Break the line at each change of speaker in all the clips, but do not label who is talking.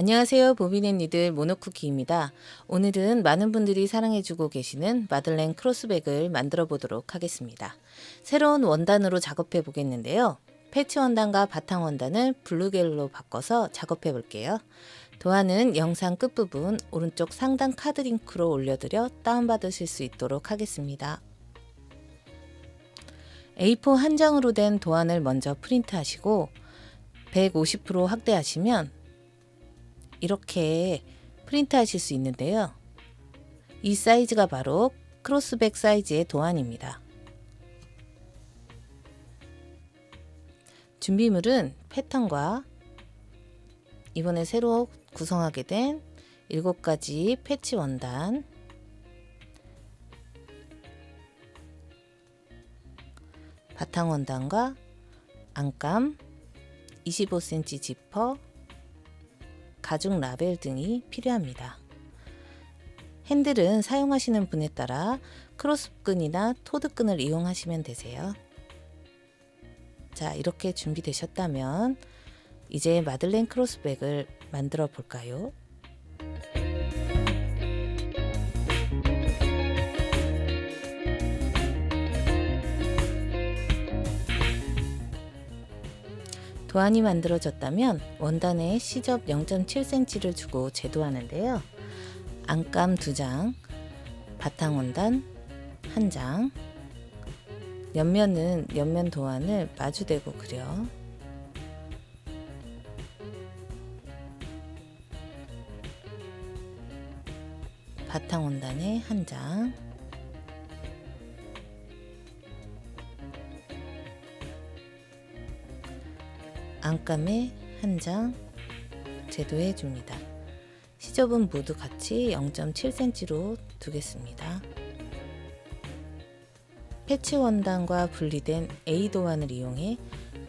안녕하세요. 보비앤니들 모노쿠키입니다. 오늘은 많은 분들이 사랑해주고 계시는 마들렌 크로스백을 만들어 보도록 하겠습니다. 새로운 원단으로 작업해 보겠는데요. 패치 원단과 바탕 원단을 블루겔로 바꿔서 작업해 볼게요. 도안은 영상 끝부분 오른쪽 상단 카드 링크로 올려드려 다운받으실 수 있도록 하겠습니다. A4 한 장으로 된 도안을 먼저 프린트 하시고 150% 확대하시면 이렇게 프린트 하실 수 있는데요. 이 사이즈가 바로 크로스백 사이즈의 도안입니다. 준비물은 패턴과 이번에 새로 구성하게 된 7가지 패치 원단, 바탕 원단과 안감, 25cm 지퍼, 가죽 라벨 등이 필요합니다. 핸들은 사용하시는 분에 따라 크로스끈이나 토드끈을 이용하시면 되세요. 자, 이렇게 준비되셨다면 이제 마들렌 크로스백을 만들어 볼까요? 도안이 만들어졌다면 원단에 시접 0.7cm를 주고 제도하는데요. 안감 2장, 바탕 원단 1장, 옆면은 옆면 도안을 마주대고 그려 바탕 원단에 1장, 안감에 1장 제도해 줍니다. 시접은 모두 같이 0.7cm로 두겠습니다. 패치 원단과 분리된 A 도안을 이용해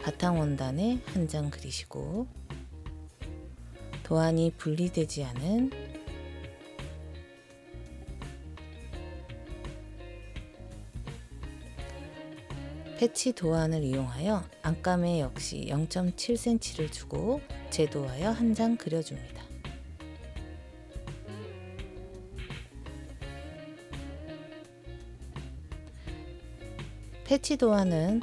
바탕 원단에 1장 그리시고 도안이 분리되지 않은 패치 도안을 이용하여 안감에 역시 0.7cm를 주고 제도하여 1장 그려줍니다. 패치 도안을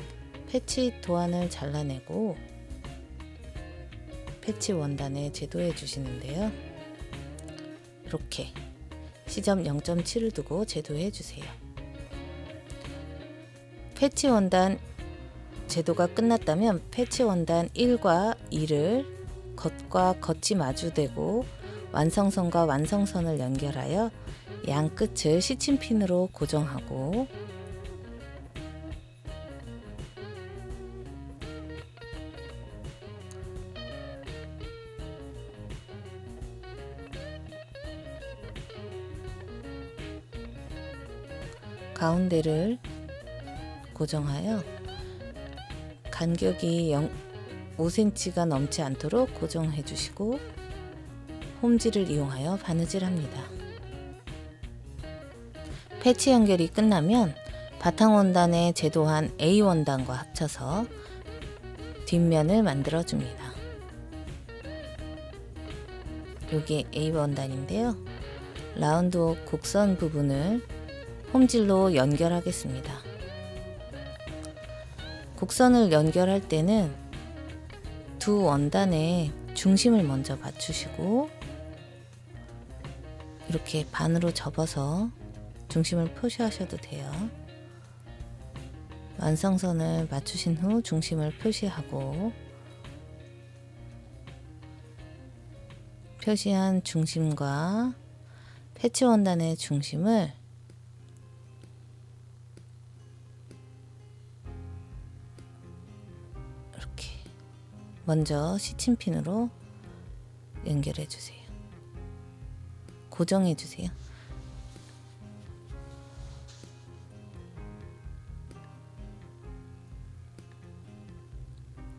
잘라내고 패치 원단에 제도해 주시는데요. 이렇게 시접 0.7을 두고 제도해 주세요. 패치 원단 제도가 끝났다면 패치 원단 1과 2를 겉과 겉이 마주대고 완성선과 완성선을 연결하여 양 끝을 시침핀으로 고정하고 가운데를 고정하여 간격이 5cm가 넘지 않도록 고정해 주시고 홈질을 이용하여 바느질 합니다. 패치 연결이 끝나면 바탕 원단에 제도한 A 원단과 합쳐서 뒷면을 만들어 줍니다. 여기 A 원단인데요. 라운드 곡선 부분을 홈질로 연결하겠습니다. 곡선을 연결할 때는 두 원단의 중심을 먼저 맞추시고 이렇게 반으로 접어서 중심을 표시하셔도 돼요. 완성선을 맞추신 후 중심을 표시하고 표시한 중심과 패치 원단의 중심을 먼저 시침핀으로 연결해 주세요. 고정해 주세요.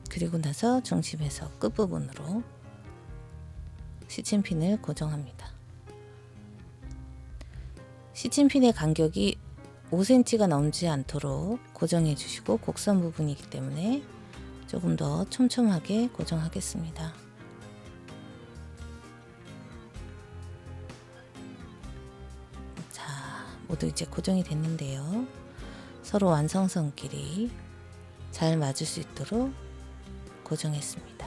그리고 나서 중심에서 끝부분으로 시침핀을 고정합니다. 시침핀의 간격이 5cm가 넘지 않도록 고정해 주시고 곡선 부분이기 때문에 조금 더 촘촘하게 고정하겠습니다. 모두 이제 고정이 됐는데요. 서로 완성선끼리 잘 맞을 수 있도록 고정했습니다.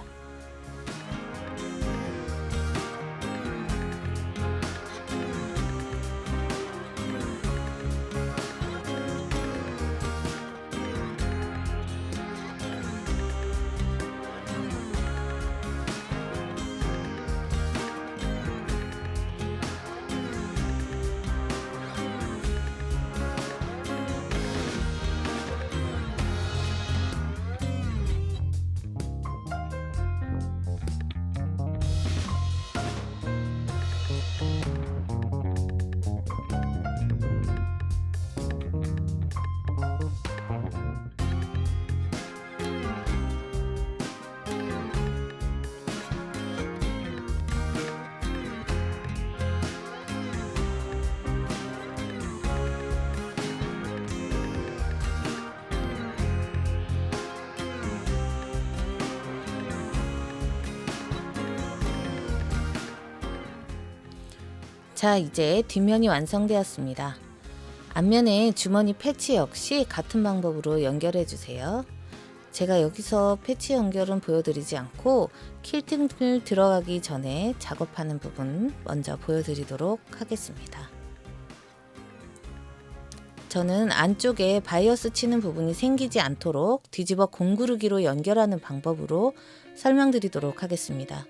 자, 이제 뒷면이 완성되었습니다. 앞면에 주머니 패치 역시 같은 방법으로 연결해 주세요. 제가 여기서 패치 연결은 보여드리지 않고 킬팅을 들어가기 전에 작업하는 부분 먼저 보여드리도록 하겠습니다. 저는 안쪽에 바이어스 치는 부분이 생기지 않도록 뒤집어 공구르기로 연결하는 방법으로 설명드리도록 하겠습니다.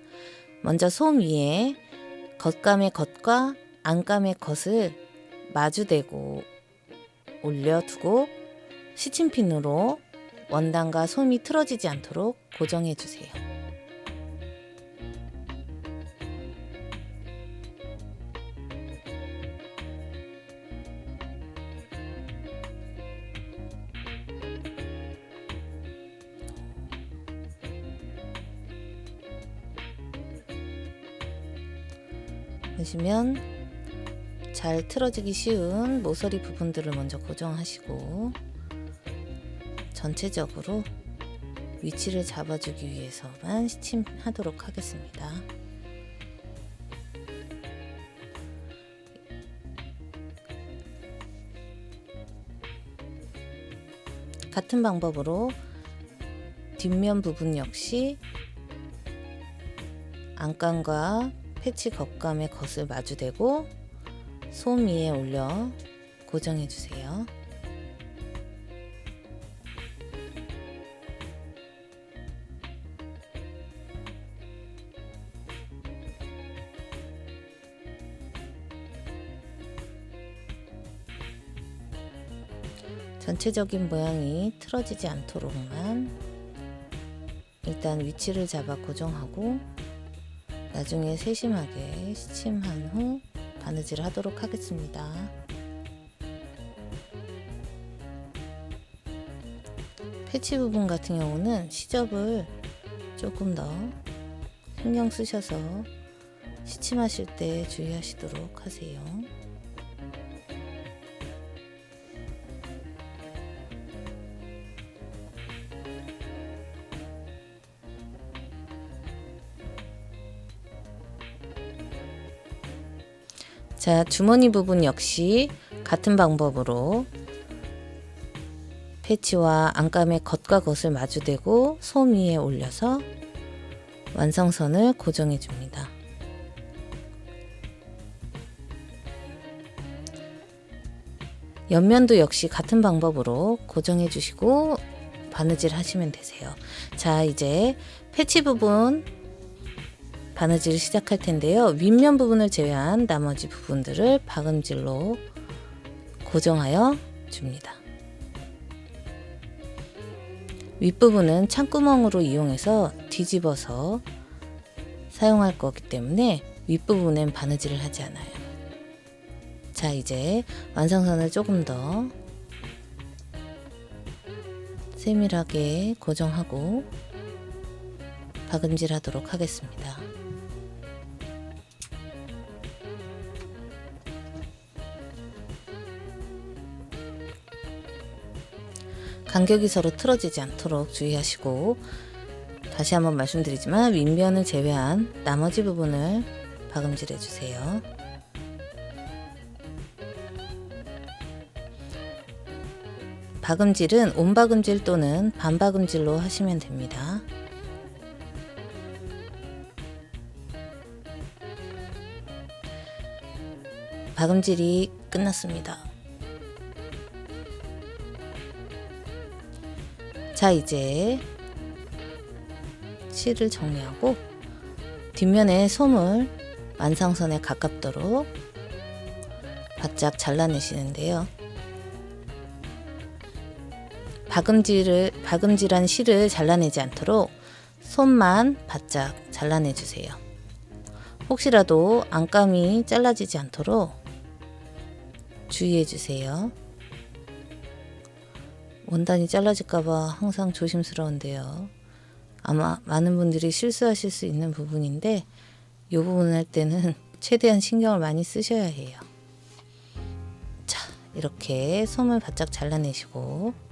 먼저 솜 위에 겉감의 겉과 안감의 겉을 마주대고 올려두고 시침핀으로 원단과 솜이 틀어지지 않도록 고정해 주세요. 보시면 잘 틀어지기 쉬운 모서리 부분들을 먼저 고정하시고 전체적으로 위치를 잡아주기 위해서만 시침하도록 하겠습니다. 같은 방법으로 뒷면 부분 역시 안감과 패치 겉감의 겉을 마주대고 솜 위에 올려 고정해 주세요. 전체적인 모양이 틀어지지 않도록만 일단 위치를 잡아 고정하고 나중에 세심하게 시침한 후 바느질 하도록 하겠습니다. 패치 부분 같은 경우는 시접을 조금 더 신경 쓰셔서 시침하실 때 주의하시도록 하세요. 자, 주머니 부분 역시 같은 방법으로 패치와 안감의 겉과 겉을 마주대고 솜 위에 올려서 완성선을 고정해 줍니다. 옆면도 역시 같은 방법으로 고정해 주시고 바느질 하시면 되세요. 자, 이제 패치 부분 바느질을 시작할 텐데요. 윗면 부분을 제외한 나머지 부분들을 박음질로 고정하여 줍니다. 윗부분은 창구멍으로 이용해서 뒤집어서 사용할 거기 때문에 윗부분엔 바느질을 하지 않아요. 자, 이제 완성선을 조금 더 세밀하게 고정하고 박음질 하도록 하겠습니다. 간격이 서로 틀어지지 않도록 주의하시고, 다시 한번 말씀드리지만 윗면을 제외한 나머지 부분을 박음질 해주세요. 박음질은 온박음질 또는 반박음질로 하시면 됩니다. 박음질이 끝났습니다. 자, 이제 실을 정리하고 뒷면에 솜을 완성선에 가깝도록 바짝 잘라내시는데요. 박음질한 실을 잘라내지 않도록 솜만 바짝 잘라내 주세요. 혹시라도 안감이 잘라지지 않도록 주의해 주세요. 원단이 잘라질까봐 항상 조심스러운데요. 아마 많은 분들이 실수하실 수 있는 부분인데 이 부분 할 때는 최대한 신경을 많이 쓰셔야 해요. 자, 이렇게 솜을 바짝 잘라내시고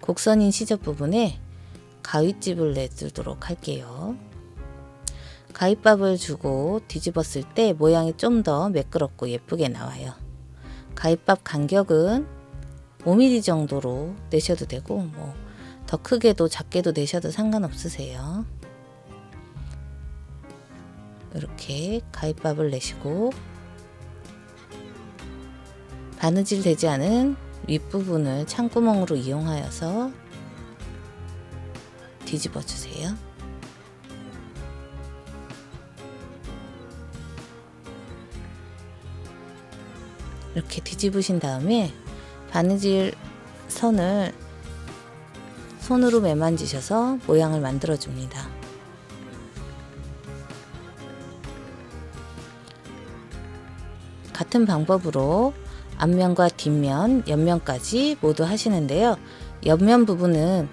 곡선인 시접 부분에 가윗집을 내주도록 할게요. 가윗밥을 주고 뒤집었을 때 모양이 좀 더 매끄럽고 예쁘게 나와요. 가윗밥 간격은 5mm 정도로 내셔도 되고 더 크게도 작게도 내셔도 상관없으세요. 이렇게 가윗밥을 내시고 바느질 되지 않은 윗부분을 창구멍으로 이용하여서 뒤집어 주세요. 이렇게 뒤집으신 다음에 바느질 선을 손으로 매만지셔서 모양을 만들어 줍니다. 같은 방법으로 앞면과 뒷면, 옆면까지 모두 하시는데요. 옆면 부분은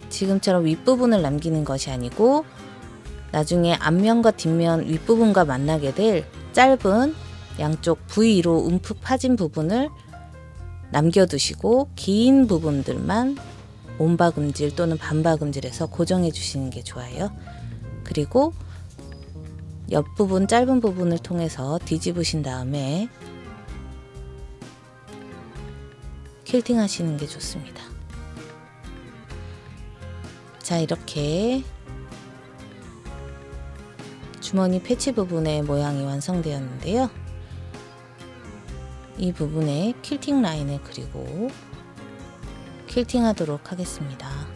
지금처럼 윗부분을 남기는 것이 아니고 나중에 앞면과 뒷면 윗부분과 만나게 될 짧은 양쪽 V로 움푹 파진 부분을 남겨두시고 긴 부분들만 온박음질 또는 반박음질해서 고정해 주시는 게 좋아요. 그리고 옆부분 짧은 부분을 통해서 뒤집으신 다음에 퀼팅 하시는 게 좋습니다. 자, 이렇게 주머니 패치 부분의 모양이 완성되었는데요. 이 부분에 퀼팅 라인을 그리고 퀼팅 하도록 하겠습니다.